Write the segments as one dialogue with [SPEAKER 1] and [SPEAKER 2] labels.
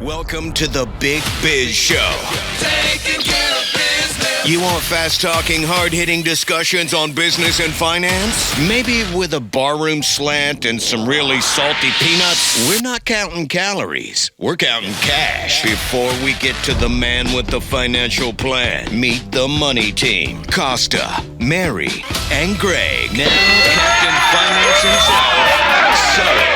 [SPEAKER 1] Welcome to the Big Biz Show.
[SPEAKER 2] Taking care of business.
[SPEAKER 1] You want fast-talking, hard-hitting discussions on business and finance? Maybe with a barroom slant and some really salty peanuts? We're not counting calories. We're counting cash. Before we get to the man with the financial plan, meet the money team. Costa, Mary, and Greg. Now, Captain Finance himself, Sully.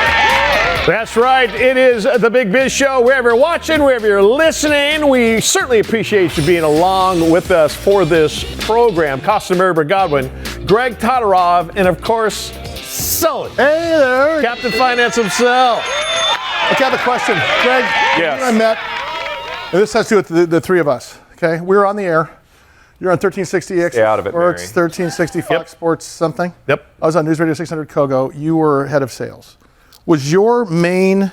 [SPEAKER 3] That's right. It is the Big Biz Show. Wherever you're watching, wherever you're listening, we certainly appreciate you being along with us for this program. Costa, Mary, Godwin, Greg Todorov, and of course, Sully.
[SPEAKER 4] Hey there.
[SPEAKER 3] Captain Finance himself.
[SPEAKER 4] Okay, I have a question. Greg,
[SPEAKER 3] Yes.
[SPEAKER 4] you and I met, and this has to do with the three of us, okay? We were on the air. You're on 1360X.
[SPEAKER 3] Stay out of it,
[SPEAKER 4] Sports,
[SPEAKER 3] Mary.
[SPEAKER 4] 1360 Fox Sports something.
[SPEAKER 3] Yep.
[SPEAKER 4] I was on News Radio 600 Kogo. You were head of sales. Was your main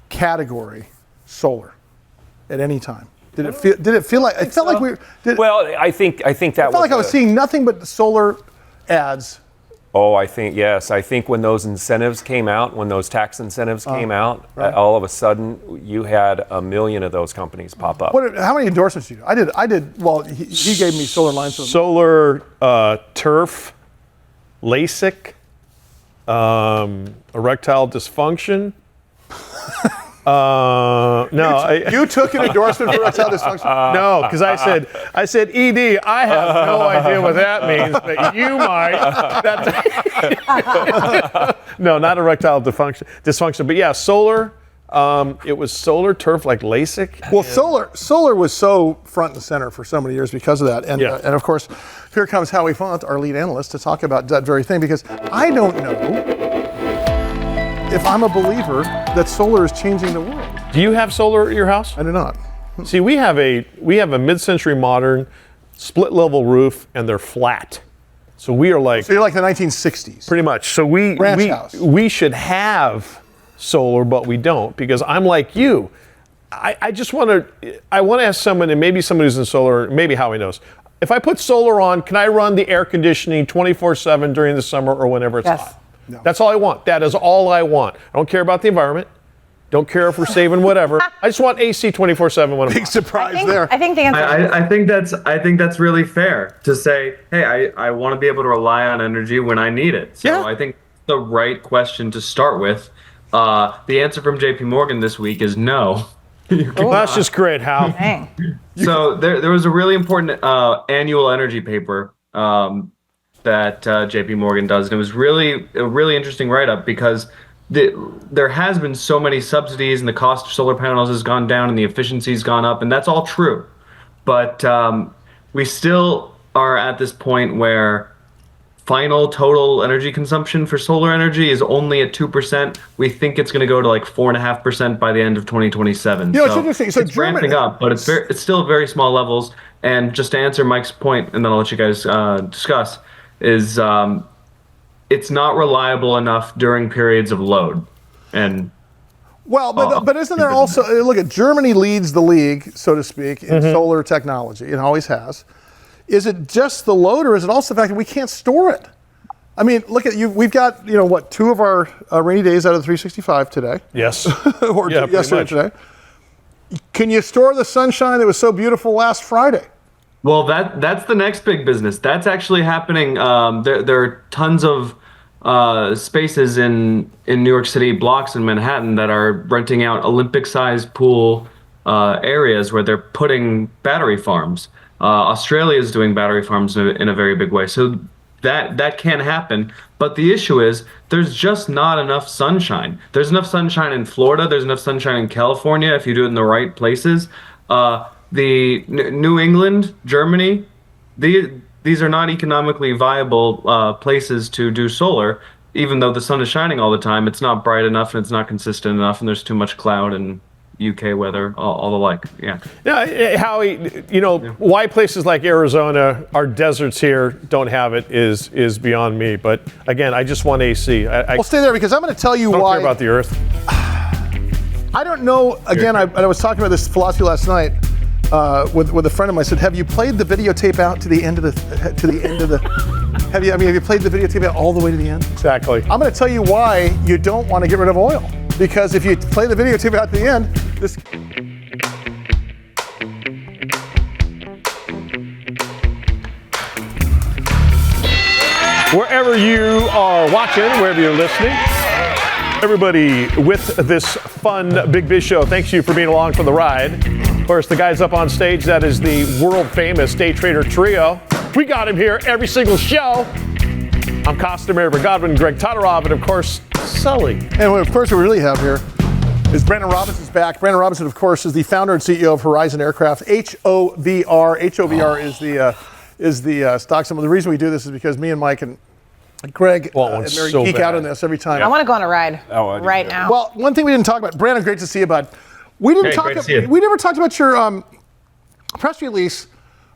[SPEAKER 4] category solar at any time? Did it feel like it felt like we?
[SPEAKER 5] Well, I think that
[SPEAKER 4] I felt like I was seeing nothing but solar ads.
[SPEAKER 5] Oh, I think yes. I think when those incentives came out, when those tax incentives came out,
[SPEAKER 4] right.
[SPEAKER 5] all of a sudden you had 1 million of those companies pop up.
[SPEAKER 4] How many endorsements did you do? I did. Well, he gave me solar lines.
[SPEAKER 3] Solar, turf, LASIK, erectile dysfunction. No,
[SPEAKER 4] You took an endorsement for erectile dysfunction?
[SPEAKER 3] no, because I said ED. I have no idea what that means, but you might. No, not erectile dysfunction, but yeah, solar. It was solar, turf, like LASIK.
[SPEAKER 4] Well, solar was so front and center for so many years because of that, and
[SPEAKER 3] Yeah.
[SPEAKER 4] and of course, here comes Howie Font, our lead analyst, to talk about that very thing, because I don't know if I'm a believer that solar is changing the world.
[SPEAKER 3] Do you have solar at your house?
[SPEAKER 4] I do not.
[SPEAKER 3] See, we have a mid-century modern split level roof, and they're flat. So we are like
[SPEAKER 4] So you're like the 1960s.
[SPEAKER 3] pretty much. So
[SPEAKER 4] Ranch house.
[SPEAKER 3] we should have solar, but we don't, because I'm like you. I just want to ask someone, and maybe someone who's in solar, maybe Howie knows. If I put solar on, can I run the air conditioning 24/7 during the summer or whenever it's hot?
[SPEAKER 4] No.
[SPEAKER 3] That's all I want. That is all I want. I don't care about the environment. Don't care if we're saving whatever. I just want AC 24/7 when I'm
[SPEAKER 4] Big
[SPEAKER 3] hot.
[SPEAKER 4] surprise there.
[SPEAKER 6] I think the answer is
[SPEAKER 7] I think that's really fair to say, hey, I want to be able to rely on energy when I need it. So
[SPEAKER 3] Yeah.
[SPEAKER 7] I think the right question to start with. The answer from JP Morgan this week is no.
[SPEAKER 3] That's just great, Hal.
[SPEAKER 6] dang.
[SPEAKER 7] So there was a really important annual energy paper that JP Morgan does, and it was really a really interesting write-up, because there has been so many subsidies, and the cost of solar panels has gone down, and the efficiency's gone up, and that's all true. But we still are at this point where final total energy consumption for solar energy is only at 2%. We think it's going to go to like 4.5% by the end of 2027.
[SPEAKER 4] You know, it's interesting. So
[SPEAKER 7] it's ramping up, but it's still very small levels. And just to answer Mike's point, and then I'll let you guys discuss, is it's not reliable enough during periods of load. And
[SPEAKER 4] Well, but isn't there also, look at Germany leads the league, so to speak, in solar technology. It always has. Is it just the load, or is it also the fact that we can't store it? I mean, look at you. We've got, two of our rainy days out of the 365 today.
[SPEAKER 3] Yes.
[SPEAKER 4] Or
[SPEAKER 3] Yeah, pretty
[SPEAKER 4] yesterday
[SPEAKER 3] much.
[SPEAKER 4] today. Can you store the sunshine that was so beautiful last Friday?
[SPEAKER 7] well, that's the next big business. That's actually happening. There are tons of spaces in New York City, blocks in Manhattan, that are renting out Olympic-sized pool areas where they're putting battery farms. Australia is doing battery farms in a very big way. So that can happen. But the issue is there's just not enough sunshine. There's enough sunshine in Florida. There's enough sunshine in California if you do it in the right places. The New England, Germany, these are not economically viable places to do solar. Even though the sun is shining all the time, it's not bright enough and it's not consistent enough, and there's too much cloud and UK weather, all the like. Yeah.
[SPEAKER 3] Yeah, Howie, why places like Arizona, our deserts here, don't have it is beyond me. But again, I just want AC.
[SPEAKER 4] Well, stay there, because I'm going to tell you
[SPEAKER 3] I don't
[SPEAKER 4] why.
[SPEAKER 3] care about the Earth.
[SPEAKER 4] I don't know. Again, I was talking about this philosophy last night with a friend of mine. I said, "Have you played the videotape out to the end of the Have you played the videotape out all the way to the end?"
[SPEAKER 3] Exactly.
[SPEAKER 4] I'm going to tell you why you don't want to get rid of oil. Because if you play the videotape out to the end, This.
[SPEAKER 3] Wherever you are watching, wherever you're listening, everybody with this fun Big Biz show, thanks you for being along for the ride. Of course, the guys up on stage, that is the world famous Day Trader Trio. We got him here every single show. I'm Costa, Mary Godwin, Greg Todorov, and of course, Sully.
[SPEAKER 4] And of course, what we really have here is Brandon Robinson's back. Brandon Robinson, of course, is the founder and CEO of Horizon Aircraft, HOVR. HOVR is the stock symbol. The reason we do this is because me and Mike and Greg and Mary geek out on this every time.
[SPEAKER 8] I want to go on a ride right now.
[SPEAKER 4] Well, one thing we didn't talk about, Brandon, great to see you, bud. We never talked about your press release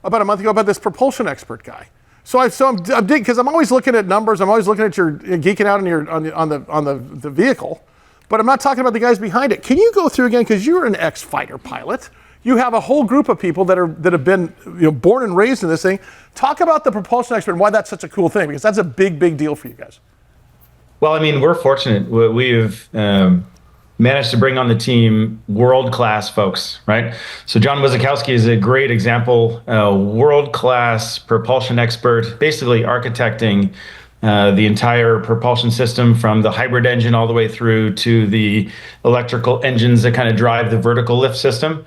[SPEAKER 4] about a month ago about this propulsion expert guy. So I'm digging, because I'm always looking at numbers. I'm always looking at your geeking out on the vehicle, but I'm not talking about the guys behind it. Can you go through again, because you're an ex-fighter pilot. You have a whole group of people that have been born and raised in this thing. Talk about the propulsion expert and why that's such a cool thing, because that's a big deal for you guys.
[SPEAKER 9] Well, I mean, we're fortunate. We've managed to bring on the team world-class folks, right? So John Wizakowski is a great example, world-class propulsion expert, basically architecting the entire propulsion system from the hybrid engine all the way through to the electrical engines that kind of drive the vertical lift system.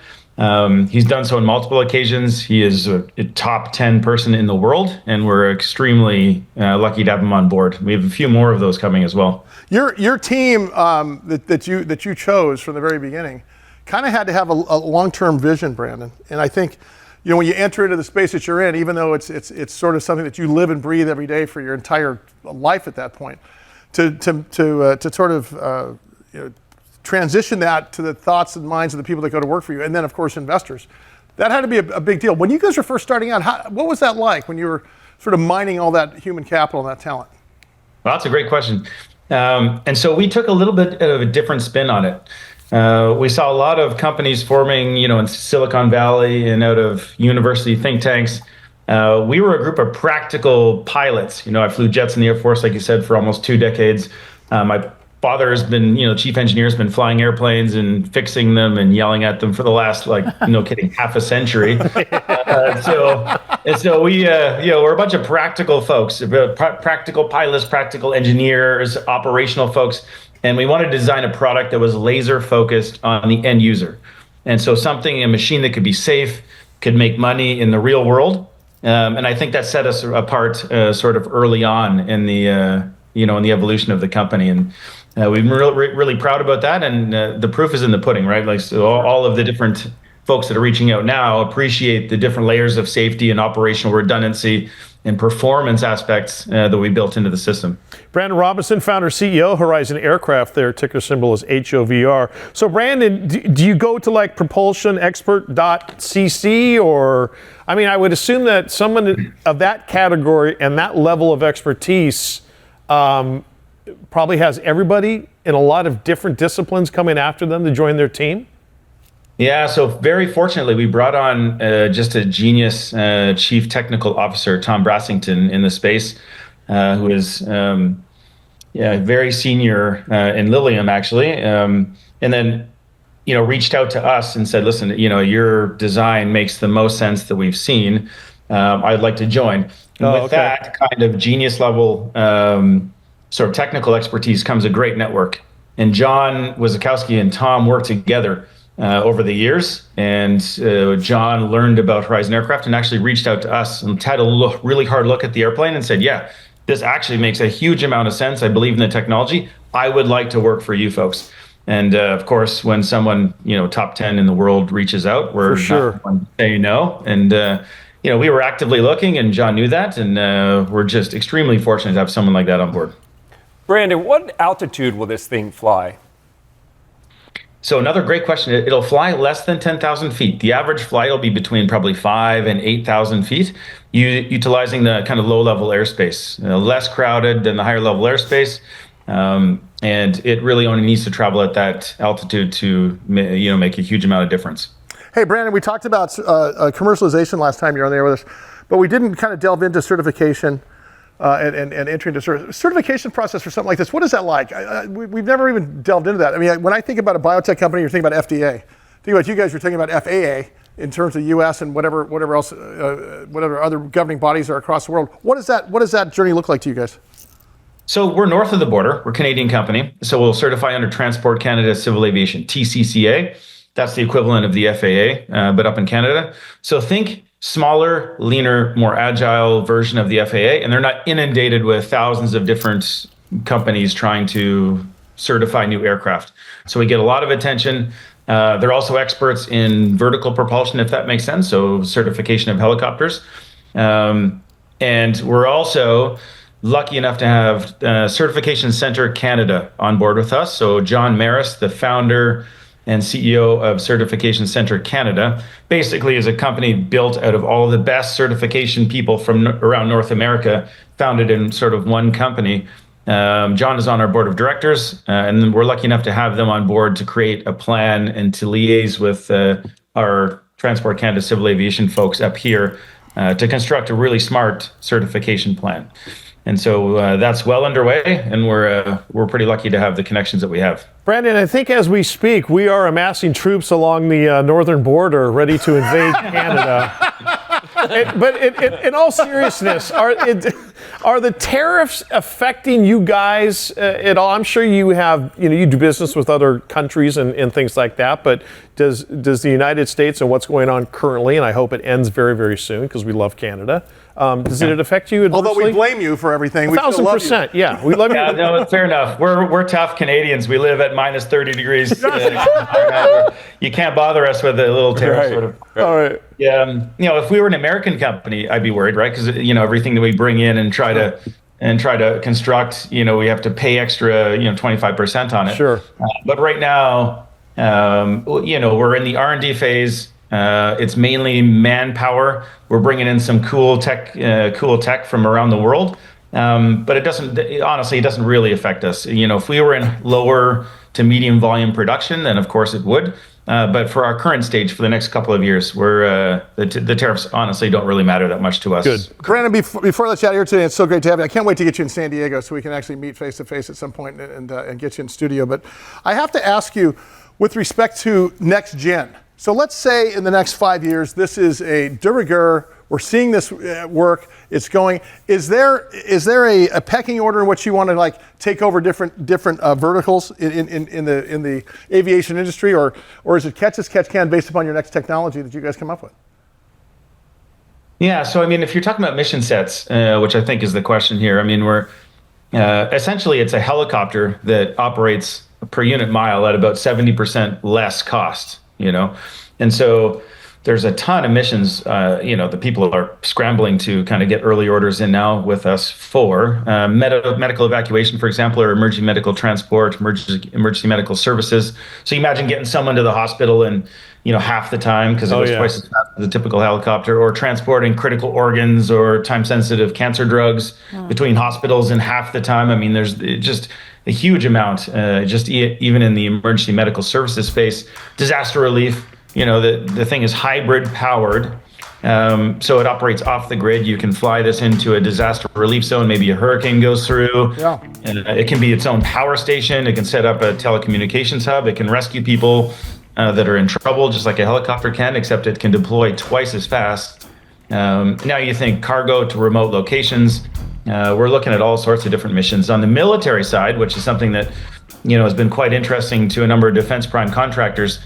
[SPEAKER 9] He's done so on multiple occasions. He is a top 10 person in the world, and we're extremely lucky to have him on board. We have a few more of those coming as well.
[SPEAKER 4] Your team that you chose from the very beginning kind of had to have a long-term vision, Brandon. And I think, when you enter into the space that you're in, even though it's sort of something that you live and breathe every day for your entire life at that point, to sort of transition that to the thoughts and minds of the people that go to work for you, and then of course investors. That had to be a big deal. When you guys were first starting out, what was that like when you were sort of mining all that human capital and that talent?
[SPEAKER 9] Well, that's a great question. And so we took a little bit of a different spin on it. We saw a lot of companies forming, in Silicon Valley and out of university think tanks. We were a group of practical pilots. I flew jets in the Air Force, like you said, for almost 2 decades. My father has been, chief engineer, has been flying airplanes and fixing them and yelling at them for the last, half a century. So we, we're a bunch of practical folks, practical pilots, practical engineers, operational folks. And we wanted to design a product that was laser focused on the end user. And so a machine that could be safe, could make money in the real world. And I think that set us apart sort of early on in the, in the evolution of the company. And we've been really proud about that, and the proof is in the pudding, right? So all of the different folks that are reaching out now appreciate the different layers of safety and operational redundancy and performance aspects that we built into the system.
[SPEAKER 3] Brandon Robinson, founder, CEO, Horizon Aircraft. Their ticker symbol is HOVR. So Brandon, do you go to propulsionexpert.cc, or, I would assume that someone of that category and that level of expertise probably has everybody in a lot of different disciplines coming after them to join their team?
[SPEAKER 9] Yeah, so very fortunately, we brought on just a genius chief technical officer, Tom Brassington, in the space, who is very senior in Lilium, actually, and then reached out to us and said, listen, your design makes the most sense that we've seen. I'd like to join. And with that kind of genius level sort of technical expertise comes a great network. And John Wizakowski and Tom worked together over the years. And John learned about Horizon Aircraft and actually reached out to us and had a really hard look at the airplane and said, yeah, this actually makes a huge amount of sense. I believe in the technology. I would like to work for you folks. And of course, when someone, top 10 in the world reaches out, we're not going to say no. And we were actively looking, and John knew that. And we're just extremely fortunate to have someone like that on board.
[SPEAKER 5] Brandon, what altitude will this thing fly?
[SPEAKER 9] So another great question. It'll fly less than 10,000 feet. The average flight will be between probably 5,000 and 8,000 feet, utilizing the kind of low-level airspace, less crowded than the higher-level airspace. And it really only needs to travel at that altitude to make a huge amount of difference.
[SPEAKER 4] Hey, Brandon, we talked about commercialization last time you were on there with us, but we didn't kind of delve into certification. And entry into certification process for something like this. What is that like? We've never even delved into that. When I think about a biotech company, you're thinking about FDA. think about you guys were talking about FAA in terms of U.S. and whatever else, whatever other governing bodies are across the world. What does that journey look like to you guys?
[SPEAKER 9] So we're north of the border. We're a Canadian company. So we'll certify under Transport Canada Civil Aviation, TCCA. That's the equivalent of the FAA, but up in Canada. So think smaller, leaner, more agile version of the FAA, and they're not inundated with thousands of different companies trying to certify new aircraft. So we get a lot of attention. They're also experts in vertical propulsion, if that makes sense, so certification of helicopters. And we're also lucky enough to have Certification Center Canada on board with us. So John Maris, the founder and CEO of Certification Center Canada, basically is a company built out of all the best certification people from around North America, founded in sort of one company. John is on our board of directors, and we're lucky enough to have them on board to create a plan and to liaise with our Transport Canada Civil Aviation folks up here to construct a really smart certification plan. And so that's well underway, and we're pretty lucky to have the connections that we have.
[SPEAKER 3] Brandon, I think as we speak, we are amassing troops along the northern border ready to invade Canada. But in all seriousness, are the tariffs affecting you guys at all? I'm sure you have, you do business with other countries and things like that, but does the United States and what's going on currently, and I hope it ends very, very soon because we love Canada, does it affect you adversely?
[SPEAKER 4] Although we blame you for everything, we still love you.
[SPEAKER 3] 1,000%, yeah. We love you.
[SPEAKER 9] Yeah, no, fair enough. We're tough Canadians. We live at minus 30 degrees. You can't bother us with a little tariff sort of.
[SPEAKER 3] All right.
[SPEAKER 9] Yeah, if we were an American company, I'd be worried, right? Because everything that we bring in and try to construct, we have to pay extra, 25% on it.
[SPEAKER 3] Sure.
[SPEAKER 9] But right now, we're in the R&D phase. It's mainly manpower. We're bringing in some cool tech from around the world. But it doesn't really affect us. If we were in lower to medium volume production, then of course it would. But for our current stage, for the next couple of years, the tariffs honestly don't really matter that much to us.
[SPEAKER 4] Good. Brandon, before I let you out here today, it's so great to have you. I can't wait to get you in San Diego so we can actually meet face to face at some point and get you in studio. But I have to ask you, with respect to next gen. So let's say in the next 5 years, this is a de rigueur. We're seeing this work. It's going. Is there a pecking order in which you want to take over different verticals in the aviation industry, or is it catch as catch can based upon your next technology that you guys come up with?
[SPEAKER 9] Yeah. So if you're talking about mission sets, which I think is the question here, we're essentially it's a helicopter that operates per unit mile at about 70% less cost. And so there's a ton of missions, the people are scrambling to kind of get early orders in now with us for medical evacuation, for example, or emergency medical transport, emergency medical services. So you imagine getting someone to the hospital in, half the time because it goes twice as fast as a typical helicopter, or transporting critical organs or time-sensitive cancer drugs between hospitals in half the time. There's just a huge amount, even in the emergency medical services space. Disaster relief, the thing is hybrid powered. So it operates off the grid. You can fly this into a disaster relief zone. Maybe a hurricane goes through. Yeah. And it can be its own power station. It can set up a telecommunications hub. It can rescue people that are in trouble, just like a helicopter can, except it can deploy twice as fast. Now you think cargo to remote locations. We're looking at all sorts of different missions. On the military side, which is something that has been quite interesting to a number of defense prime contractors.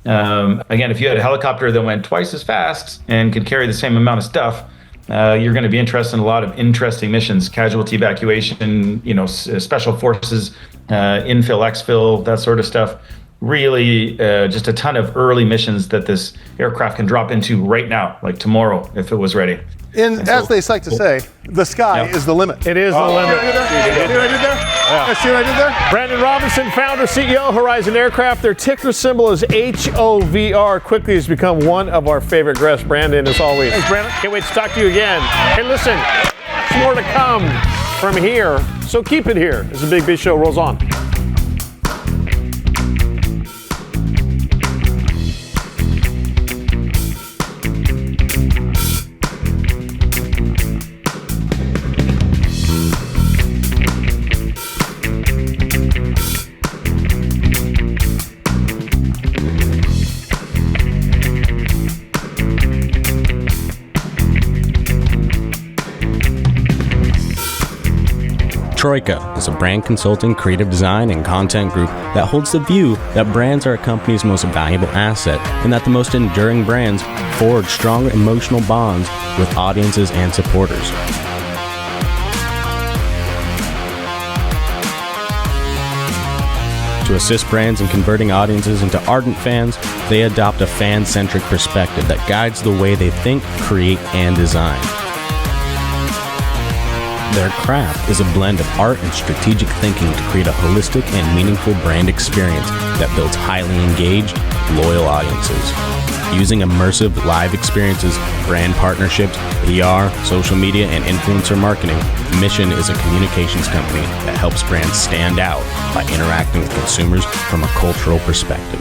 [SPEAKER 9] Again, if you had a helicopter that went twice as fast and could carry the same amount of stuff, you're going to be interested in a lot of interesting missions: casualty evacuation, special forces, infill, exfil, that sort of stuff. Really, just a ton of early missions that this aircraft can drop into right now, like tomorrow, if it was ready.
[SPEAKER 4] As they like to say, the sky is the limit.
[SPEAKER 3] It is the limit.
[SPEAKER 4] See what I did there? Yeah. See what I did there?
[SPEAKER 3] Brandon Robinson, founder, CEO, Horizon Aircraft. Their ticker symbol is HOVR. Quickly has become one of our favorite guests. Brandon, as always.
[SPEAKER 4] Thanks, Brandon.
[SPEAKER 3] Can't wait to talk to you again. Hey, listen, there's more to come from here, so keep it here as the Big Biz Show rolls on.
[SPEAKER 10] Troika is a brand consulting, creative design, and content group that holds the view that brands are a company's most valuable asset and that the most enduring brands forge strong emotional bonds with audiences and supporters. To assist brands in converting audiences into ardent fans, they adopt a fan-centric perspective that guides the way they think, create, and design. Their craft is a blend of art and strategic thinking to create a holistic and meaningful brand experience that builds highly engaged, loyal audiences. Using immersive live experiences, brand partnerships, PR, social media, and influencer marketing, Mission is a communications company that helps brands stand out by interacting with consumers from a cultural perspective.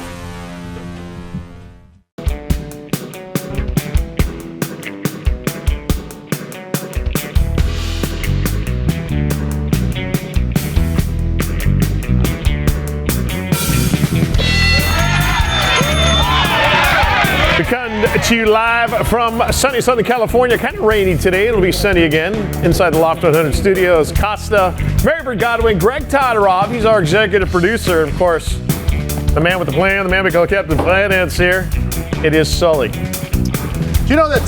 [SPEAKER 3] To you live from sunny Southern California. Kind of rainy today. It'll be sunny again inside the Loft 100 studios. Costa, Mary Godwin, Greg Todorov. He's our executive producer. And of course, the man with the plan, the man we call Captain Finance here. It is Sully.
[SPEAKER 4] Do you know that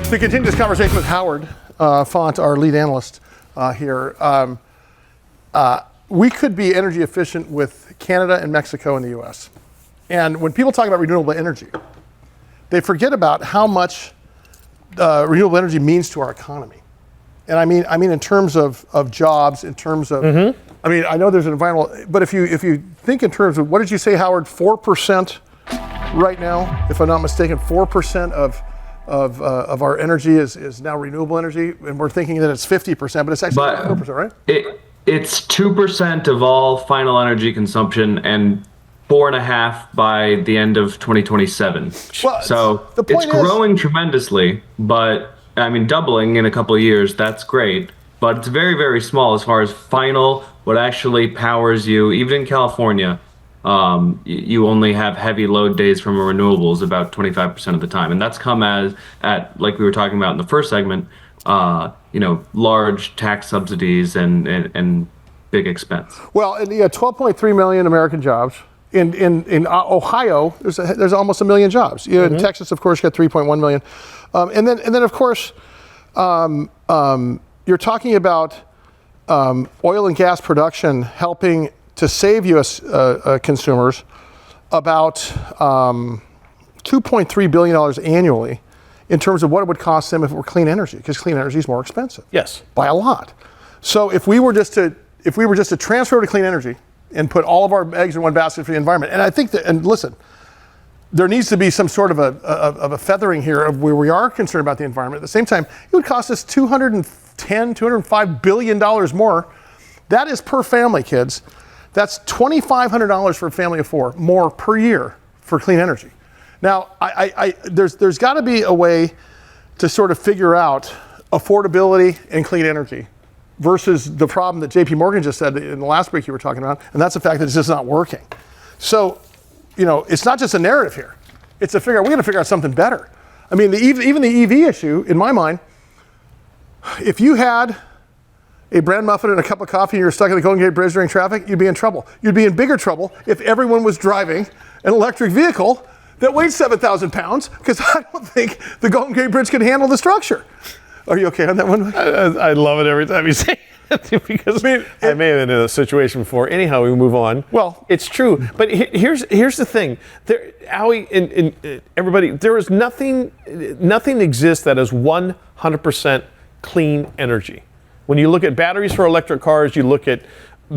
[SPEAKER 4] to continue this conversation with Howard Font, our lead analyst here, we could be energy efficient with Canada and Mexico and the U.S. And when people talk about renewable energy, they forget about how much renewable energy means to our economy. And I mean in terms of jobs, in terms of, I mean, I know there's an environmental, but if you think in terms of, what did you say, Howard, 4% right now, if I'm not mistaken, 4% of our energy is now renewable energy, and we're thinking that it's 50%, but it's actually 4%, right?
[SPEAKER 7] It's 2% of all final energy consumption and 4.5% by the end of 2027.
[SPEAKER 4] Well,
[SPEAKER 7] so it's growing tremendously, but I mean, doubling in a couple of years, that's great. But it's very, very small as far as final, what actually powers you. Even in California, you only have heavy load days from renewables about 25% of the time. And that's come at like we were talking about in the first segment, large tax subsidies and big expense.
[SPEAKER 4] Well, 12.3 million American jobs. In Ohio, there's almost 1 million jobs. In Texas, of course, you got 3.1 million, and then of course, you're talking about oil and gas production helping to save U.S. Consumers about $2.3 billion annually in terms of what it would cost them if it were clean energy, because clean energy is more expensive.
[SPEAKER 3] Yes,
[SPEAKER 4] by a lot. So if we were just to transfer to clean energy and put all of our eggs in one basket for the environment. And I think that, and listen, there needs to be some sort of a feathering here of where we are concerned about the environment. At the same time, it would cost us $205 billion more. That is per family, kids. That's $2,500 for a family of four more per year for clean energy. Now, there's got to be a way to sort of figure out affordability and clean energy versus the problem that JP Morgan just said in the last break you were talking about, and that's the fact that it's just not working. So, it's not just a narrative here. It's we got to figure out something better. I mean, even the EV issue, in my mind, if you had a bran muffin and a cup of coffee and you're stuck at the Golden Gate Bridge during traffic, you'd be in trouble. You'd be in bigger trouble if everyone was driving an electric vehicle that weighs 7,000 pounds, because I don't think the Golden Gate Bridge can handle the structure. Are you okay on that one?
[SPEAKER 3] I love it every time you say it, because I may have been in a situation before. Anyhow, we move on.
[SPEAKER 4] Well,
[SPEAKER 3] it's true. But here's the thing. Howie and everybody, there is nothing exists that is 100% clean energy. When you look at batteries for electric cars, you look at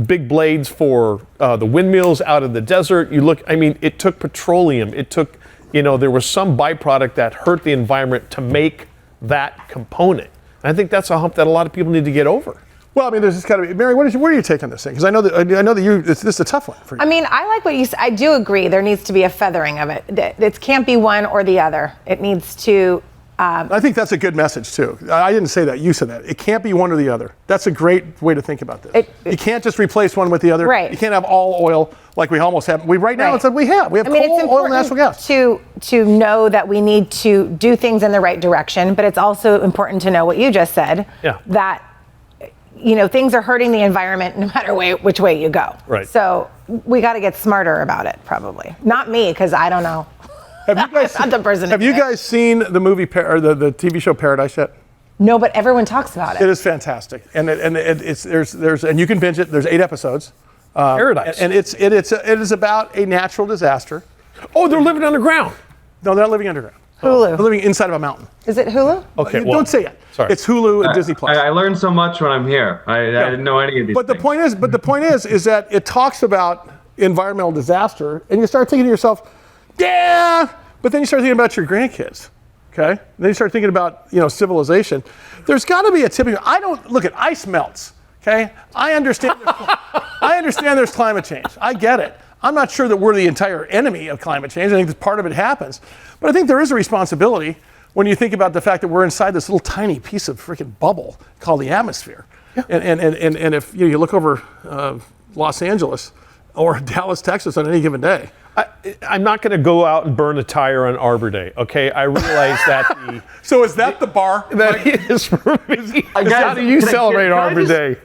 [SPEAKER 3] big blades for the windmills out in the desert. It took petroleum. It took, there was some byproduct that hurt the environment to make that component. And I think that's a hump that a lot of people need to get over.
[SPEAKER 4] Well, I mean, there's just got to be, Mary, what are you take on this thing? Because I know that this is a tough one for you.
[SPEAKER 8] I mean, I like what you said. I do agree there needs to be a feathering of it. It can't be one or the other. It needs to.
[SPEAKER 4] I think that's a good message too. I didn't say that. You said that. It can't be one or the other. That's a great way to think about this. You can't just replace one with the other.
[SPEAKER 8] Right.
[SPEAKER 4] You can't have all oil like we almost have. We now it's like we have coal, oil, and natural gas.
[SPEAKER 8] To know that we need to do things in the right direction, but it's also important to know what you just said.
[SPEAKER 3] Yeah.
[SPEAKER 8] That things are hurting the environment no matter which way you go.
[SPEAKER 3] Right.
[SPEAKER 8] So we got to get smarter about it, probably. Not me, because I don't know.
[SPEAKER 4] Have you guys,
[SPEAKER 8] Not the person.
[SPEAKER 4] have you guys seen the movie or the TV show Paradise yet?
[SPEAKER 8] No, but everyone talks about it.
[SPEAKER 4] It is fantastic, and you can binge it. There's 8 episodes.
[SPEAKER 3] Paradise.
[SPEAKER 4] And it is about a natural disaster.
[SPEAKER 3] Oh, they're living underground.
[SPEAKER 4] No, they're not living underground.
[SPEAKER 8] Hulu.
[SPEAKER 4] They're living inside of a mountain.
[SPEAKER 8] Is it Hulu?
[SPEAKER 3] Okay,
[SPEAKER 4] Don't say it.
[SPEAKER 3] Sorry.
[SPEAKER 4] It's Hulu and Disney Plus.
[SPEAKER 7] I learned so much when I'm here. I didn't know any of these
[SPEAKER 4] But the
[SPEAKER 7] things.
[SPEAKER 4] point is that it talks about environmental disaster, and you start thinking to yourself, yeah, but then you start thinking about your grandkids, okay? And then you start thinking about civilization. There's got to be a tipping. Look at ice melts, okay? I understand. I understand there's climate change. I get it. I'm not sure that we're the entire enemy of climate change. I think that part of it happens, but I think there is a responsibility when you think about the fact that we're inside this little tiny piece of freaking bubble called the atmosphere. Yeah. And if you look over Los Angeles or Dallas, Texas on any given day.
[SPEAKER 3] I'm not going to go out and burn a tire on Arbor Day, okay? I realize that
[SPEAKER 4] So is that the bar?
[SPEAKER 3] That is for me.
[SPEAKER 7] Guys,
[SPEAKER 3] How do you celebrate Arbor Day?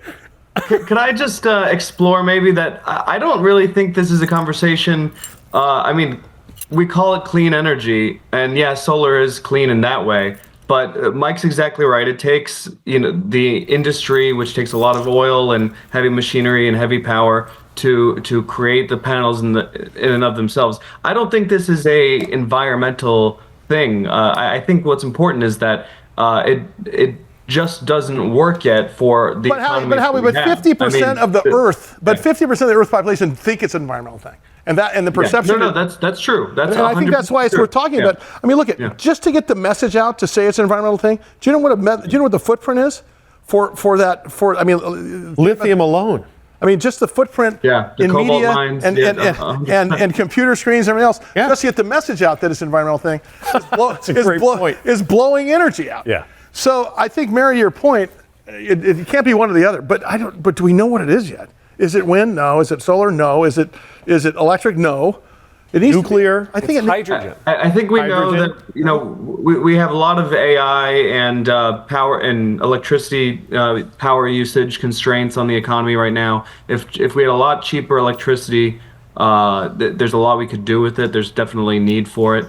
[SPEAKER 7] Can I just explore maybe that? I don't really think this is a conversation. I mean, we call it clean energy, and yeah, solar is clean in that way. But Mike's exactly right. It takes the industry, which takes a lot of oil and heavy machinery and heavy power to create the panels in and of themselves. I don't think this is a environmental thing. I think what's important is that it just doesn't work yet for the economy.
[SPEAKER 4] But 50% of the Earth, 50% of the Earth population think it's an environmental thing, and the perception.
[SPEAKER 7] No, that's true. That's.
[SPEAKER 4] And I think that's why it's worth talking about. I mean, look at just to get the message out to say it's an environmental thing. Do you know what the footprint is for that?
[SPEAKER 3] Lithium alone.
[SPEAKER 4] I mean, just the footprint
[SPEAKER 7] the
[SPEAKER 4] in
[SPEAKER 7] cobalt
[SPEAKER 4] media
[SPEAKER 7] mines,
[SPEAKER 4] and computer screens and everything else.
[SPEAKER 3] Yeah.
[SPEAKER 4] Just to get the message out that it's an environmental thing
[SPEAKER 3] point.
[SPEAKER 4] is blowing energy out.
[SPEAKER 3] Yeah.
[SPEAKER 4] So I think, Mary, your point, it can't be one or the other. But But do we know what it is yet? Is it wind? No. Is it solar? No. Is it electric? No. It needs
[SPEAKER 3] nuclear.
[SPEAKER 4] I think
[SPEAKER 5] it's hydrogen.
[SPEAKER 7] I think we know that we have a lot of AI and power and electricity power usage constraints on the economy right now. If we had a lot cheaper electricity, there's a lot we could do with it. There's definitely need for it.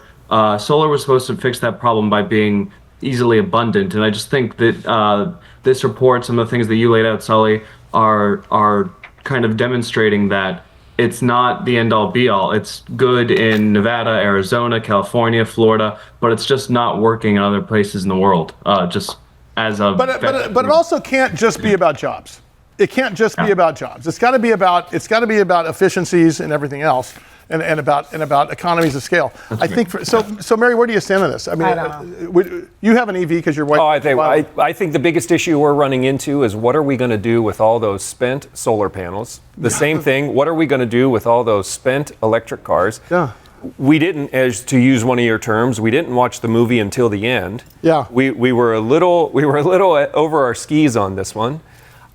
[SPEAKER 7] Solar was supposed to fix that problem by being easily abundant, and I just think that this report, some of the things that you laid out, Sully, are kind of demonstrating that it's not the end-all be-all. It's good in Nevada, Arizona, California, Florida, but it's just not working in other places in the world. Just as of.
[SPEAKER 4] But it also can't just be about jobs. It can't just be about jobs. It's got to be about efficiencies and everything else, and about economies of scale. I think so. Mary, where do you stand on this? I mean,
[SPEAKER 8] I don't know.
[SPEAKER 4] You have an EV because your wife.
[SPEAKER 5] Oh, I think the biggest issue we're running into is what are we going to do with all those spent solar panels? The same thing. What are we going to do with all those spent electric cars?
[SPEAKER 4] Yeah.
[SPEAKER 5] We didn't, as to use one of your terms, we didn't watch the movie until the end.
[SPEAKER 4] Yeah.
[SPEAKER 5] We were a little over our skis on this one.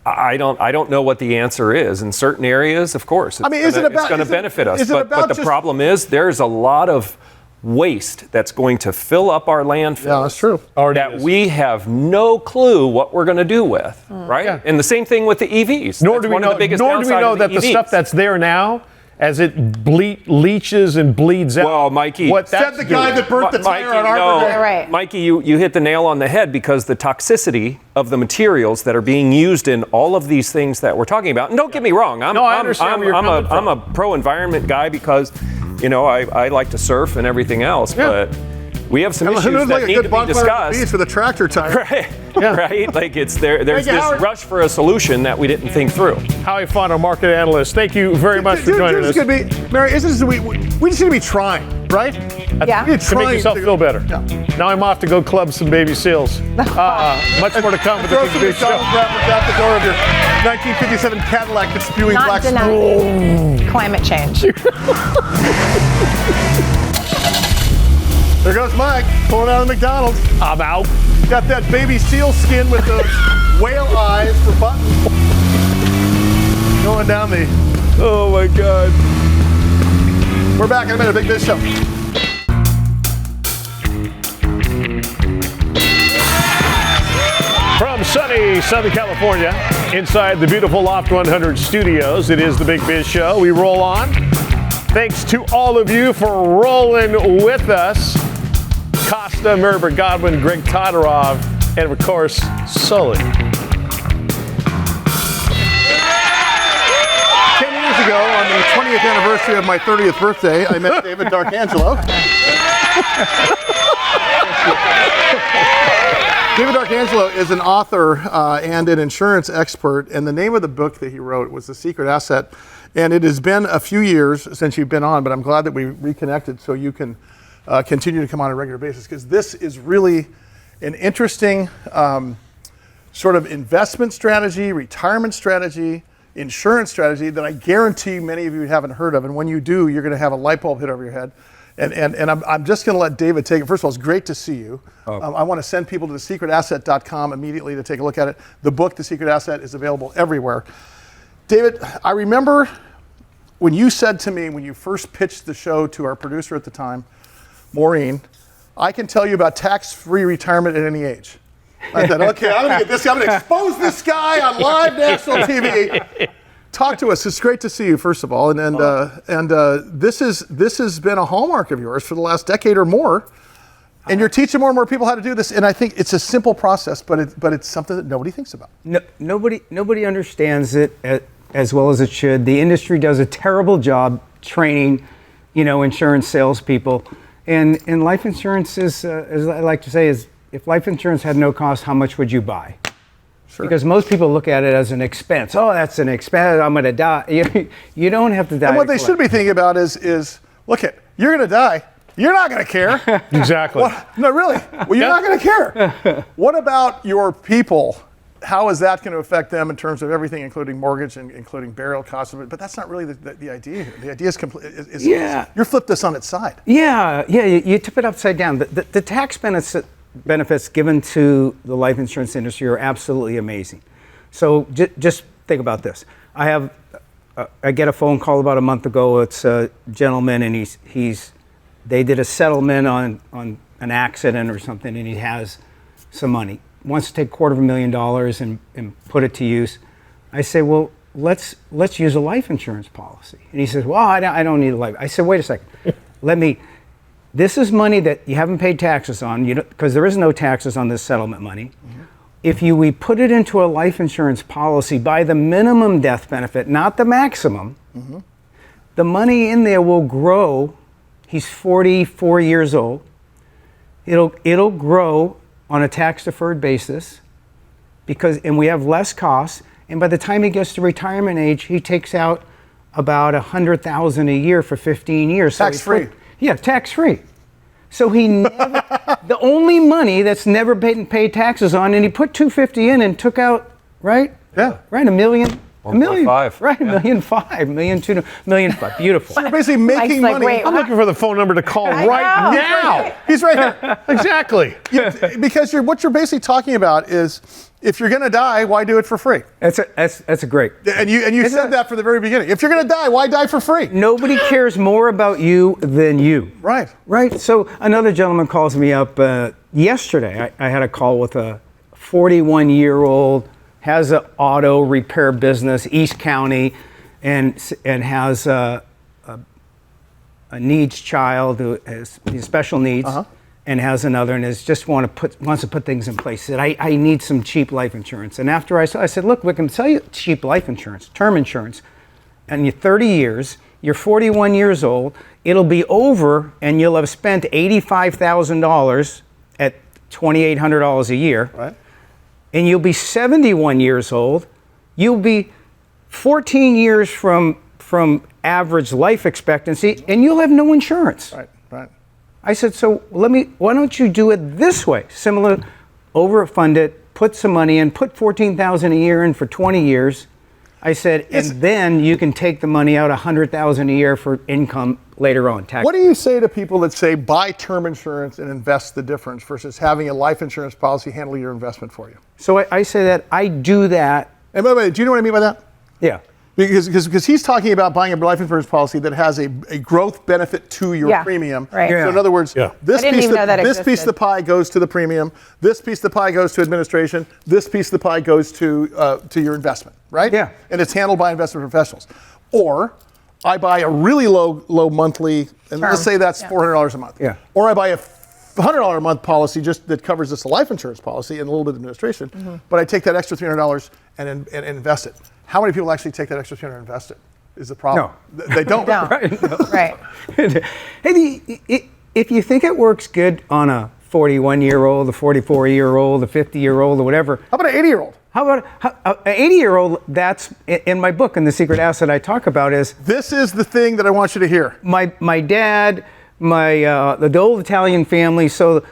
[SPEAKER 5] I don't know what the answer is. In certain areas, of course, it's going to benefit us. But the problem is there's a lot of waste that's going to fill up our landfills.
[SPEAKER 4] Yeah, that's true.
[SPEAKER 5] That we have no clue what we're going to do with, right? Yeah. And the same thing with the EVs.
[SPEAKER 3] Nor do we know that the stuff that's there now, as it leaches and bleeds out.
[SPEAKER 5] Well, Mikey,
[SPEAKER 4] said the guy that burnt the tire on Arbor Day.
[SPEAKER 8] Right.
[SPEAKER 5] Mikey, you hit the nail on the head, because the toxicity of the materials that are being used in all of these things that we're talking about. And don't get me wrong, I'm a pro-environment guy because, I like to surf and everything else, but we have some issues that need to be discussed.
[SPEAKER 4] For the tractor tire.
[SPEAKER 5] Right. Yeah. Right? Like there's this rush for a solution that we didn't think through.
[SPEAKER 3] Howie Font, our market analyst. Thank you very much for joining us.
[SPEAKER 4] Mary, we just need to be trying, right?
[SPEAKER 8] Yeah.
[SPEAKER 3] To make yourself feel better. Yeah. Now I'm off to go club some baby seals. Much more to come with the Big Show.
[SPEAKER 4] Out the door of your 1957 Cadillac that's spewing black
[SPEAKER 8] smoke. Climate change.
[SPEAKER 4] There goes Mike, pulling out of the McDonald's.
[SPEAKER 3] I'm out.
[SPEAKER 4] Got that baby seal skin with those whale eyes for buttons. Going down the.
[SPEAKER 3] Oh my God.
[SPEAKER 4] We're back in a minute, Big Biz Show.
[SPEAKER 3] From Sunny Southern California, inside the beautiful Loft 100 studios. It is the Big Biz Show. We roll on. Thanks to all of you for rolling with us. Costa, Merbert, Godwin, Greg Todorov, and of course, Sully.
[SPEAKER 4] 10 years ago, on the 20th anniversary of my 30th birthday, I met David D'Arcangelo. David D'Arcangelo is an author and an insurance expert, and the name of the book that he wrote was The Secret Asset. And it has been a few years since you've been on, but I'm glad that we reconnected so you can continue to come on a regular basis, because this is really an interesting sort of investment strategy, retirement strategy, insurance strategy that I guarantee many of you haven't heard of. And when you do, you're going to have a light bulb hit over your head. And I'm just going to let David take it. First of all, it's great to see you. I want to send people to thesecretasset.com immediately to take a look at it. The book, The Secret Asset, is available everywhere. David, I remember when you said to me, when you first pitched the show to our producer at the time, Maureen, I can tell you about tax-free retirement at any age. I thought, okay, I'm going to get this guy. I'm going to expose this guy on live national TV. Talk to us. It's great to see you, first of all. And this has been a hallmark of yours for the last decade or more. And you're teaching more and more people how to do this. And I think it's a simple process, but it's something that nobody thinks about.
[SPEAKER 11] No, nobody understands it as well as it should. The industry does a terrible job training, insurance salespeople. And life insurance is, as I like to say, is if life insurance had no cost, how much would you buy? Sure. Because most people look at it as an expense. Oh, that's an expense. I'm going to die. You don't have to die.
[SPEAKER 4] And what they should be thinking about is look at, you're going to die. You're not going to care.
[SPEAKER 3] Exactly.
[SPEAKER 4] No, really. Well, you're not going to care. What about your people? How is that going to affect them in terms of everything, including mortgage and including burial costs? But that's not really the idea here. The idea is you're flipped this on its side.
[SPEAKER 11] Yeah. You tip it upside down. The tax benefits given to the life insurance industry are absolutely amazing. So just think about this. I get a phone call about a month ago. It's a gentleman, and they did a settlement on an accident or something, and he has some money. Wants to take $250,000 and put it to use. I say, well, let's use a life insurance policy. And he says, well, I don't need a life. I said, wait a second. This is money that you haven't paid taxes on, because there is no taxes on this settlement money. Mm-hmm. If we put it into a life insurance policy by the minimum death benefit, not the maximum, mm-hmm. the money in there will grow. He's 44 years old. It'll grow on a tax-deferred basis and we have less costs. And by the time he gets to retirement age, he takes out about $100,000 a year for 15 years.
[SPEAKER 4] Tax-free.
[SPEAKER 11] Yeah, tax-free. So he never, the only money that's never been paid taxes on, and he put $250 in and took out, right?
[SPEAKER 4] Yeah.
[SPEAKER 11] Right, $1 million. $1.5 million. Right,
[SPEAKER 5] yeah.
[SPEAKER 11] $1.5 million, $2 million. Beautiful.
[SPEAKER 4] So you're basically making money.
[SPEAKER 8] Wait,
[SPEAKER 3] I'm looking for the phone number to call right now.
[SPEAKER 4] He's right here.
[SPEAKER 3] Exactly.
[SPEAKER 4] Because what you're basically talking about is, if you're going to die, why do it for free?
[SPEAKER 11] That's a great.
[SPEAKER 4] And you said that from the very beginning. If you're going to die, why die for free?
[SPEAKER 11] Nobody cares more about you than you.
[SPEAKER 4] Right.
[SPEAKER 11] Right. So another gentleman calls me up yesterday. I had a call with a 41-year-old, has an auto repair business, East County, and has a needs child who has special needs. Uh-huh. And has another, and wants to put things in place. He said, I need some cheap life insurance. And after I said, look, we can sell you cheap life insurance, term insurance, and you're 30 years, you're 41 years old, it'll be over, and you'll have spent $85,000 at $2,800 a year.
[SPEAKER 4] Right.
[SPEAKER 11] And you'll be 71 years old, you'll be 14 years from average life expectancy, and you'll have no insurance.
[SPEAKER 4] Right.
[SPEAKER 11] I said, so why don't you do it this way? Similar, overfund it, put some money in, put $14,000 a year in for 20 years. I said, and then you can take the money out, $100,000 a year for income later on. Tax.
[SPEAKER 4] What do you say to people that say buy term insurance and invest the difference versus having a life insurance policy handle your investment for you?
[SPEAKER 11] So I say that I do that.
[SPEAKER 4] And by the way, do you know what I mean by that?
[SPEAKER 11] Yeah.
[SPEAKER 4] Because he's talking about buying a life insurance policy that has a growth benefit to your premium.
[SPEAKER 8] Right.
[SPEAKER 4] So in other words, this piece of the pie goes to the premium, this piece of the pie goes to administration, this piece of the pie goes to your investment, right?
[SPEAKER 11] Yeah.
[SPEAKER 4] And it's handled by investment professionals. Or I buy a really low monthly, and let's say that's $400 a month.
[SPEAKER 11] Yeah.
[SPEAKER 4] Or I buy a $100 a month policy just that covers this life insurance policy and a little bit of administration, but I take that extra $300 and invest it. How many people actually take that extra $300 and invest it? Is the problem?
[SPEAKER 11] No.
[SPEAKER 4] They don't.
[SPEAKER 8] Right.
[SPEAKER 11] Hey, if you think it works good on a 41-year-old, a 44-year-old, a 50-year-old, or whatever.
[SPEAKER 4] How about an 80-year-old?
[SPEAKER 11] How about an 80-year-old? That's in my book, and the secret asset I talk about is.
[SPEAKER 4] This is the thing that I want you to hear.
[SPEAKER 11] My dad, the old Italian family. So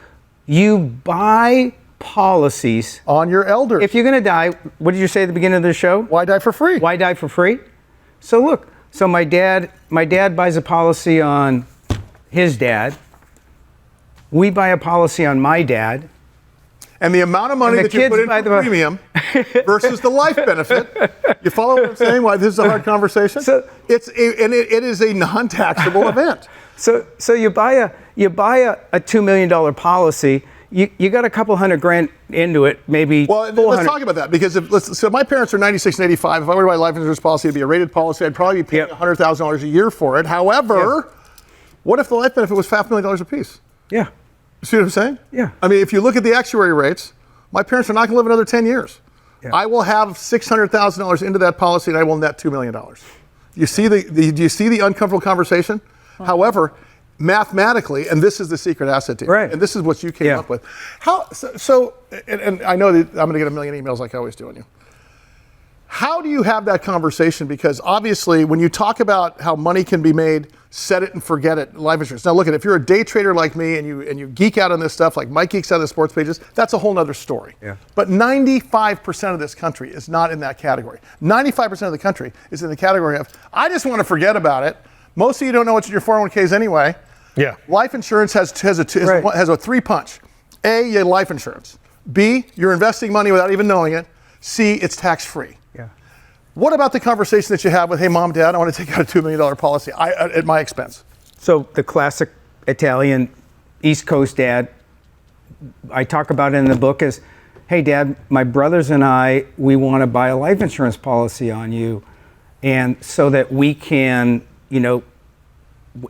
[SPEAKER 11] you buy policies
[SPEAKER 4] on your elders.
[SPEAKER 11] If you're going to die, what did you say at the beginning of the show?
[SPEAKER 4] Why die for free?
[SPEAKER 11] Why die for free? So look, my dad buys a policy on his dad. We buy a policy on my dad.
[SPEAKER 4] And the amount of money that you put in for premium versus the life benefit, you follow what I'm saying? Why this is a hard conversation? So it is a non-taxable event.
[SPEAKER 11] So you buy a $2 million policy. You got a couple $100,000 into it, maybe.
[SPEAKER 4] Well, let's talk about that because so my parents are 96 and 85. If I were to buy a life insurance policy, it'd be a rated policy. I'd probably be paying $100,000 a year for it. However, what if the life benefit was $500,000 a piece?
[SPEAKER 11] Yeah.
[SPEAKER 4] See what I'm saying?
[SPEAKER 11] Yeah.
[SPEAKER 4] I mean, if you look at the actuary rates, my parents are not going to live another 10 years. Yeah. I will have $600,000 into that policy, and I will net $2 million. You see do you see the uncomfortable conversation? However, mathematically, and this is the secret asset team,
[SPEAKER 11] right?
[SPEAKER 4] And this is what you came up with. And I know that I'm going to get a million emails like I always do on you. How do you have that conversation? Because obviously, when you talk about how money can be made, set it and forget it, life insurance. Now, look if you're a day trader like me and you geek out on this stuff, like Mike geeks out on the sports pages, that's a whole nother story.
[SPEAKER 11] Yeah.
[SPEAKER 4] But 95% of this country is not in that category. 95% of the country is in the category of, I just want to forget about it. Most of you don't know what's in your 401ks anyway.
[SPEAKER 3] Yeah.
[SPEAKER 4] Life insurance has a three-punch. A, you have life insurance. B, you're investing money without even knowing it. C, it's tax-free.
[SPEAKER 11] Yeah.
[SPEAKER 4] What about the conversation that you have with, hey, mom, dad, I want to take out a $2 million policy at my expense?
[SPEAKER 11] So the classic Italian East Coast dad, I talk about it in the book is, hey, dad, my brothers and I, we want to buy a life insurance policy on you. And so that we can,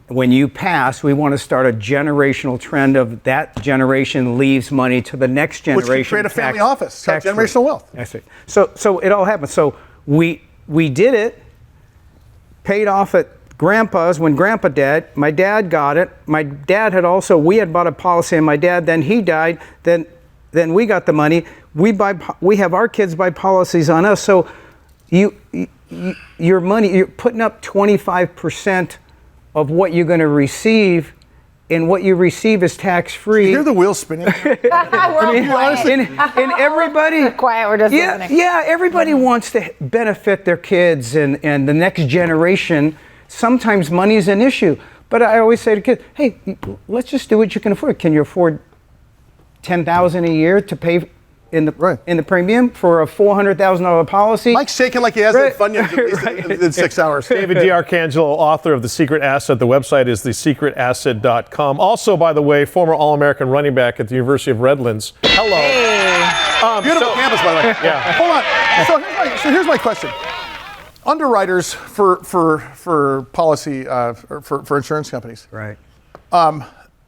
[SPEAKER 11] when you pass, we want to start a generational trend of that generation leaves money to the next generation.
[SPEAKER 4] Which can create a family office, generational wealth.
[SPEAKER 11] That's it. So it all happened. So we did it, paid off at Grandpa's when Grandpa died. My dad got it. My dad we had bought a policy on my dad, then he died, then we got the money. We have our kids buy policies on us. So your money, you're putting up 25% of what you're going to receive, and what you receive is tax-free.
[SPEAKER 4] You hear the wheels spinning?
[SPEAKER 11] And everybody...
[SPEAKER 8] Quiet, we're just listening.
[SPEAKER 11] Yeah, everybody wants to benefit their kids and the next generation. Sometimes money is an issue. But I always say to kids, hey, let's just do what you can afford. Can you afford $10,000 a year to pay in the premium for a $400,000 policy?
[SPEAKER 4] Mike's shaking like he has that Funyuns in 6 hours.
[SPEAKER 3] David DiArcangelo, author of The Secret Asset. The website is thesecretasset.com. Also, by the way, former All-American running back at the University of Redlands. Hello.
[SPEAKER 4] Hey. Beautiful campus, by the way.
[SPEAKER 3] Yeah.
[SPEAKER 4] Hold on. So here's my question. Underwriters for policy for insurance companies.
[SPEAKER 11] Right.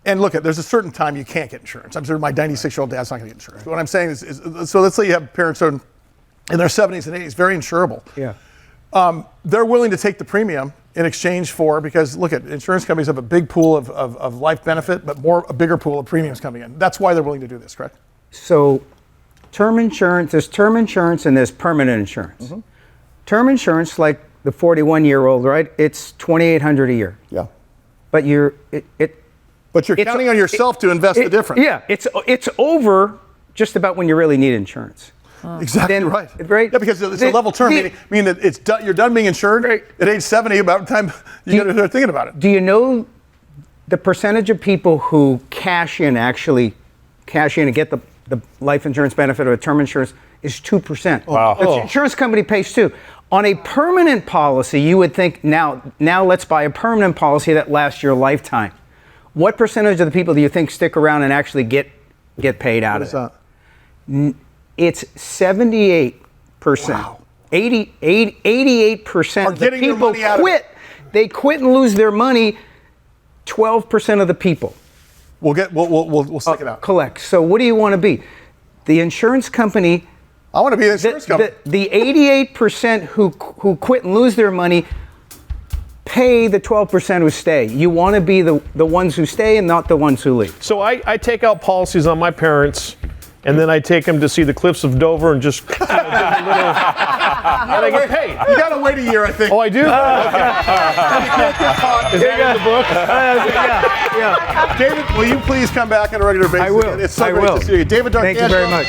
[SPEAKER 4] And look, there's a certain time you can't get insurance. I'm sure my 96-year-old dad's not going to get insurance. But what I'm saying is, so let's say you have parents in their 70s and 80s, very insurable.
[SPEAKER 11] Yeah.
[SPEAKER 4] They're willing to take the premium in exchange for, because look, insurance companies have a big pool of life benefit, but a bigger pool of premiums coming in. That's why they're willing to do this, correct?
[SPEAKER 11] So term insurance, there's term insurance and there's permanent insurance. Mm-hmm. Term insurance, like the 41-year-old, right? It's $2,800 a year.
[SPEAKER 4] Yeah.
[SPEAKER 11] But
[SPEAKER 4] But you're counting on yourself to invest the difference.
[SPEAKER 11] Yeah, it's over just about when you really need insurance.
[SPEAKER 4] Exactly right.
[SPEAKER 11] Right?
[SPEAKER 4] Yeah, because it's a level term, meaning that you're done being insured at age 70, about the time you got to start thinking about it.
[SPEAKER 11] Do you know the percentage of people who actually cash in and get the life insurance benefit or term insurance is 2%?
[SPEAKER 3] Wow.
[SPEAKER 11] The insurance company pays 2%. On a permanent policy, you would think, now let's buy a permanent policy that lasts your lifetime. What percentage of the people do you think stick around and actually get paid out of it?
[SPEAKER 4] What is that?
[SPEAKER 11] It's 78%.
[SPEAKER 4] Wow.
[SPEAKER 11] 88% of the people quit. They quit and lose their money. 12% of the people.
[SPEAKER 4] We'll stick it out.
[SPEAKER 11] Collect. So what do you want to be? The insurance company.
[SPEAKER 4] I want to be the insurance company.
[SPEAKER 11] The 88% who quit and lose their money pay the 12% who stay. You want to be the ones who stay and not the ones who leave.
[SPEAKER 3] So I take out policies on my parents, and then I take them to see the cliffs of Dover and just give them a little. And I get paid.
[SPEAKER 4] You got to wait a year, I think.
[SPEAKER 3] Oh, I do?
[SPEAKER 4] You can't get caught.
[SPEAKER 3] Is that in the book?
[SPEAKER 11] Yeah.
[SPEAKER 4] David, will you please come back on a regular basis?
[SPEAKER 11] I will.
[SPEAKER 4] It's so great to see you. David Dark.
[SPEAKER 11] Thank you very much.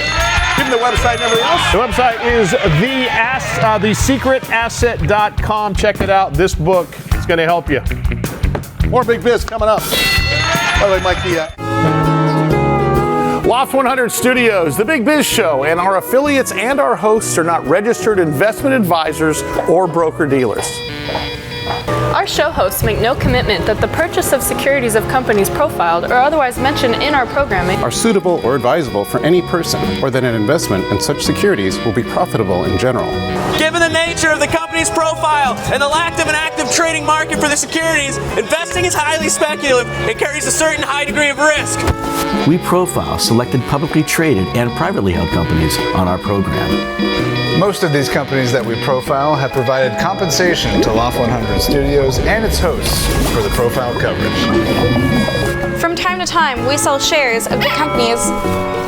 [SPEAKER 4] Give them the website and everything else.
[SPEAKER 3] The website is thesecretasset.com. Check it out. This book is going to help you.
[SPEAKER 4] More Big Biz coming up. By the way, Mike,
[SPEAKER 3] Loft 100 Studios, The Big Biz Show, and our affiliates and our hosts are not registered investment advisors or broker-dealers.
[SPEAKER 12] Our show hosts make no commitment that the purchase of securities of companies profiled or otherwise mentioned in our programming
[SPEAKER 13] are suitable or advisable for any person, or that an investment in such securities will be profitable in general.
[SPEAKER 14] Given the nature of the company's profile and the lack of an active trading market for the securities, investing is highly speculative and carries a certain high degree of risk.
[SPEAKER 15] We profile selected publicly traded and privately held companies on our program.
[SPEAKER 16] Most of these companies that we profile have provided compensation to Loft 100 Studios and its hosts for the profile coverage.
[SPEAKER 17] From time to time, we sell shares of the companies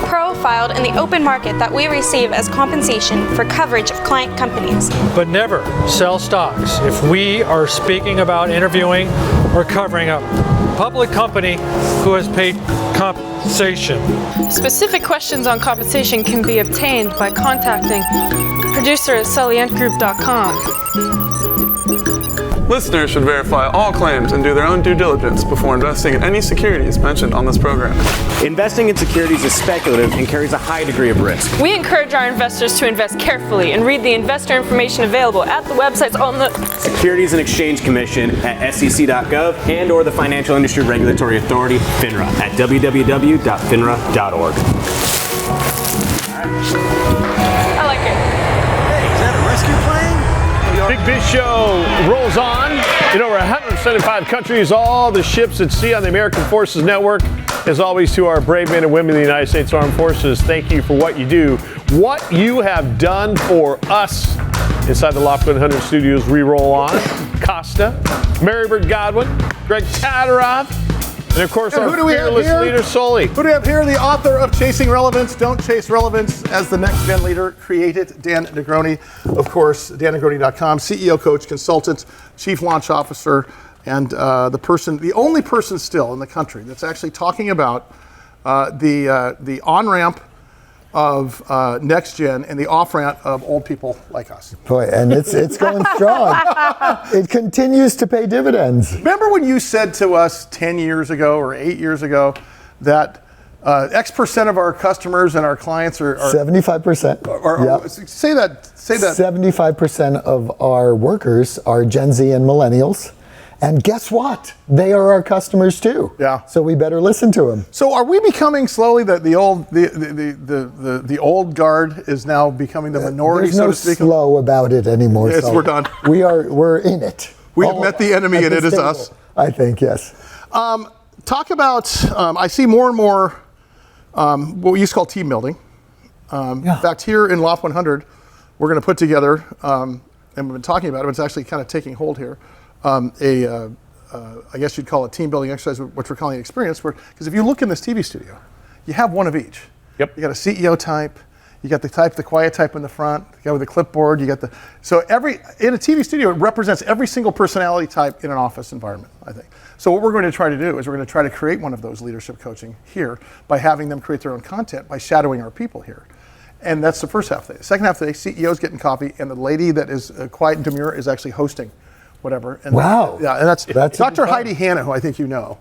[SPEAKER 17] profiled in the open market that we receive as compensation for coverage of client companies.
[SPEAKER 18] But never sell stocks if we are speaking about interviewing or covering a public company who has paid compensation.
[SPEAKER 12] Specific questions on compensation can be obtained by contacting producer at sullygroup.com.
[SPEAKER 19] Listeners should verify all claims and do their own due diligence before investing in any securities mentioned on this program.
[SPEAKER 20] Investing in securities is speculative and carries a high degree of risk.
[SPEAKER 12] We encourage our investors to invest carefully and read the investor information available at the websites on the
[SPEAKER 20] Securities and Exchange Commission at sec.gov and or the Financial Industry Regulatory Authority, FINRA, at www.finra.org.
[SPEAKER 12] I like it.
[SPEAKER 20] Hey, is that a rescue plane?
[SPEAKER 3] Big Biz Show rolls on in over 175 countries, all the ships at sea on the American Forces Network. As always, to our brave men and women of the United States Armed Forces, thank you for what you do. What you have done for us inside the Loft 100 Studios. We roll on. Costa, Marybird Godwin, Greg Tadorov, and of course our fearless leader, Sully.
[SPEAKER 4] Who do we have here? The author of Chasing Relevance, Don't Chase Relevance as the Next Gen Leader. Create it, Dan Negroni. Of course, dannegroni.com, CEO, coach, consultant, chief launch officer, and the only person still in the country that's actually talking about the on-ramp of next gen and the off-ramp of old people like us.
[SPEAKER 21] Boy, and it's going strong. It continues to pay dividends.
[SPEAKER 4] Remember when you said to us 10 years ago or 8 years ago that X percent of our customers and our clients are
[SPEAKER 21] 75%.
[SPEAKER 4] Yep. Say that.
[SPEAKER 21] 75% of our workers are Gen Z and millennials. And guess what? They are our customers too.
[SPEAKER 4] Yeah.
[SPEAKER 21] So we better listen to them.
[SPEAKER 4] So are we becoming slowly that the old guard is now becoming the minority,
[SPEAKER 21] There's no
[SPEAKER 4] so to speak?
[SPEAKER 21] slow about it anymore.
[SPEAKER 4] Yes,
[SPEAKER 21] so
[SPEAKER 4] we're done.
[SPEAKER 21] We're in it.
[SPEAKER 4] We have met the enemy and it is us.
[SPEAKER 21] I think, yes.
[SPEAKER 4] Talk about, I see more and more what we used to call team building. In fact, here in Loft 100, we're going to put together, and we've been talking about it, but it's actually kind of taking hold here, I guess you'd call it team building exercise, which we're calling experience, because if you look in this TV studio, you have one of each.
[SPEAKER 3] Yep.
[SPEAKER 4] You got a CEO type, you got the quiet type in the front, the guy with the clipboard, in a TV studio, it represents every single personality type in an office environment, I think. So what we're going to try to do is we're going to try to create one of those leadership coaching here by having them create their own content, by shadowing our people here. And that's the first half of the day. The second half of the day, CEO's getting coffee, and the lady that is quiet and demure is actually hosting whatever. And
[SPEAKER 21] wow.
[SPEAKER 4] Yeah, and that's Dr. Heidi Hanna, who I think you know,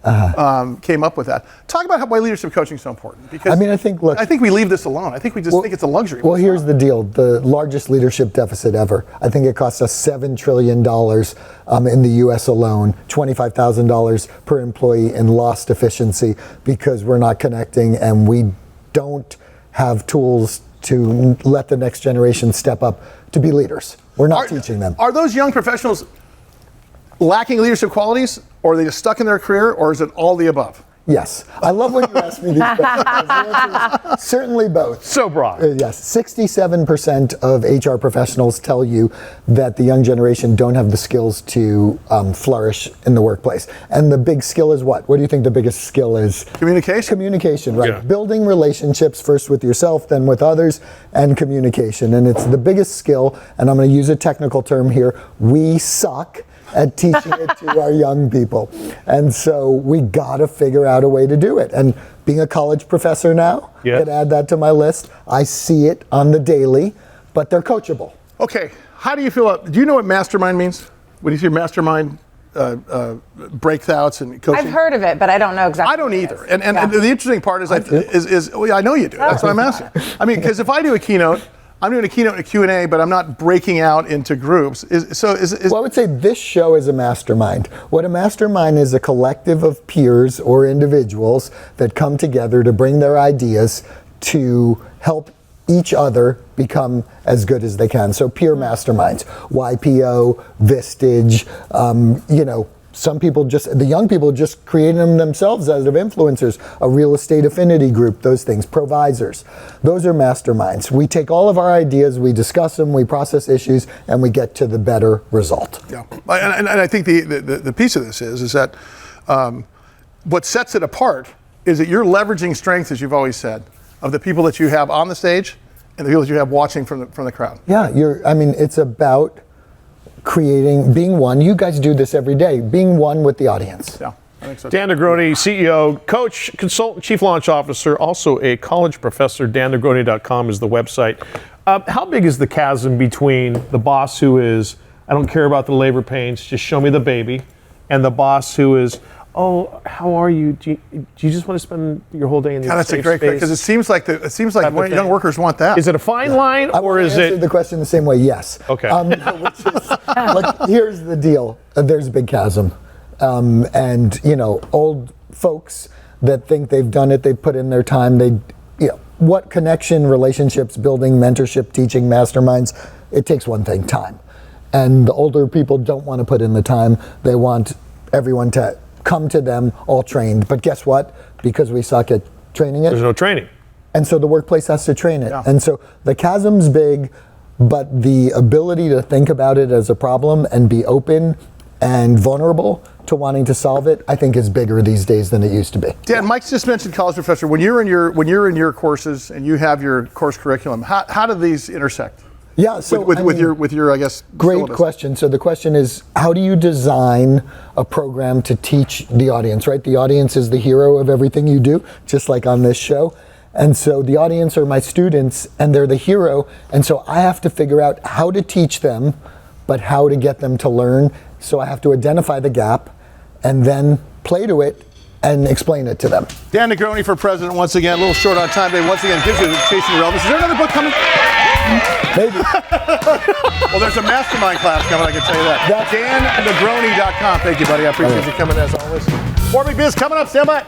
[SPEAKER 4] came up with that. Talk about why leadership coaching is so important. Because
[SPEAKER 21] I mean, I think
[SPEAKER 4] we leave this alone. I think we just think it's a luxury.
[SPEAKER 21] Well, here's the deal: the largest leadership deficit ever. I think it costs us $7 trillion in the U.S. alone, $25,000 per employee in lost efficiency because we're not connecting and we don't have tools to let the next generation step up to be leaders. We're not teaching them.
[SPEAKER 4] Are those young professionals lacking leadership qualities, or are they just stuck in their career, or is it all the above?
[SPEAKER 21] Yes. I love when you ask me these questions. Certainly both.
[SPEAKER 3] So broad.
[SPEAKER 21] Yes. 67% of HR professionals tell you that the young generation don't have the skills to flourish in the workplace. And the big skill is what? What do you think the biggest skill is?
[SPEAKER 4] Communication.
[SPEAKER 21] Communication, right.
[SPEAKER 3] Yeah.
[SPEAKER 21] Building relationships first with yourself, then with others, and communication. And it's the biggest skill, and I'm going to use a technical term here, we suck at teaching it to our young people. And so we got to figure out a way to do it. And being a college professor now, could add that to my list. I see it on the daily, but they're coachable.
[SPEAKER 4] Okay, how do you feel? Do you know what mastermind means? When you hear mastermind breakouts and coaching?
[SPEAKER 8] I've heard of it, but I don't know exactly.
[SPEAKER 4] I don't either. And the interesting part is, I know you do. That's what I'm asking. I mean, because if I do a keynote, I'm doing a keynote and a Q&A, but I'm not breaking out into groups.
[SPEAKER 21] Well, I would say this show is a mastermind. What a mastermind is a collective of peers or individuals that come together to bring their ideas to help each other become as good as they can. So peer masterminds, YPO, Vistage, some people the young people just creating them themselves as of influencers, a real estate affinity group, those things, provisors. Those are masterminds. We take all of our ideas, we discuss them, we process issues, and we get to the better result.
[SPEAKER 4] Yeah, and I think the piece of this is that what sets it apart is that you're leveraging strengths, as you've always said, of the people that you have on the stage and the people that you have watching from the crowd.
[SPEAKER 21] Yeah, it's about being one. You guys do this every day, being one with the audience.
[SPEAKER 4] Yeah, I think so.
[SPEAKER 3] Dan Negroni, CEO, coach, consultant, chief launch officer, also a college professor. DanNegroni.com is the website. How big is the chasm between the boss who is, I don't care about the labor pains, just show me the baby, and the boss who is, oh, how are you? Do you just want to spend your whole day in the
[SPEAKER 4] that's
[SPEAKER 3] safe
[SPEAKER 4] a great
[SPEAKER 3] space?
[SPEAKER 4] because it seems like young workers want that.
[SPEAKER 3] Is it a fine line, or is it?
[SPEAKER 21] The question the same way. Yes.
[SPEAKER 3] Okay.
[SPEAKER 21] Here's the deal. There's a big chasm, and old folks that think they've done it, they put in their time. What connection, relationships, building, mentorship, teaching, masterminds? It takes one thing: time. And the older people don't want to put in the time. They want everyone to come to them all trained. But guess what? Because we suck at training it.
[SPEAKER 3] There's no training.
[SPEAKER 21] And so the workplace has to train it.
[SPEAKER 4] Yeah.
[SPEAKER 21] And so the chasm's big, but the ability to think about it as a problem and be open and vulnerable to wanting to solve it, I think is bigger these days than it used to be.
[SPEAKER 4] Dan, Mike's just mentioned college professor. When you're in your courses and you have your course curriculum, how do these intersect?
[SPEAKER 21] Yeah, so
[SPEAKER 4] with your I guess
[SPEAKER 21] great
[SPEAKER 4] syllabus.
[SPEAKER 21] question. So the question is, how do you design a program to teach the audience, right? The audience is the hero of everything you do, just like on this show. And so the audience are my students and they're the hero. And so I have to figure out how to teach them, but how to get them to learn. So I have to identify the gap and then play to it and explain it to them.
[SPEAKER 4] Dan Negroni for president once again, a little short on time today. Once again, gives you education relevance. Is there another book coming?
[SPEAKER 21] Maybe.
[SPEAKER 4] Well, there's a mastermind class coming, I can tell you that. DanNegroni.com. Thank you, buddy. I appreciate you coming as always. More Big Biz coming up. Stand by.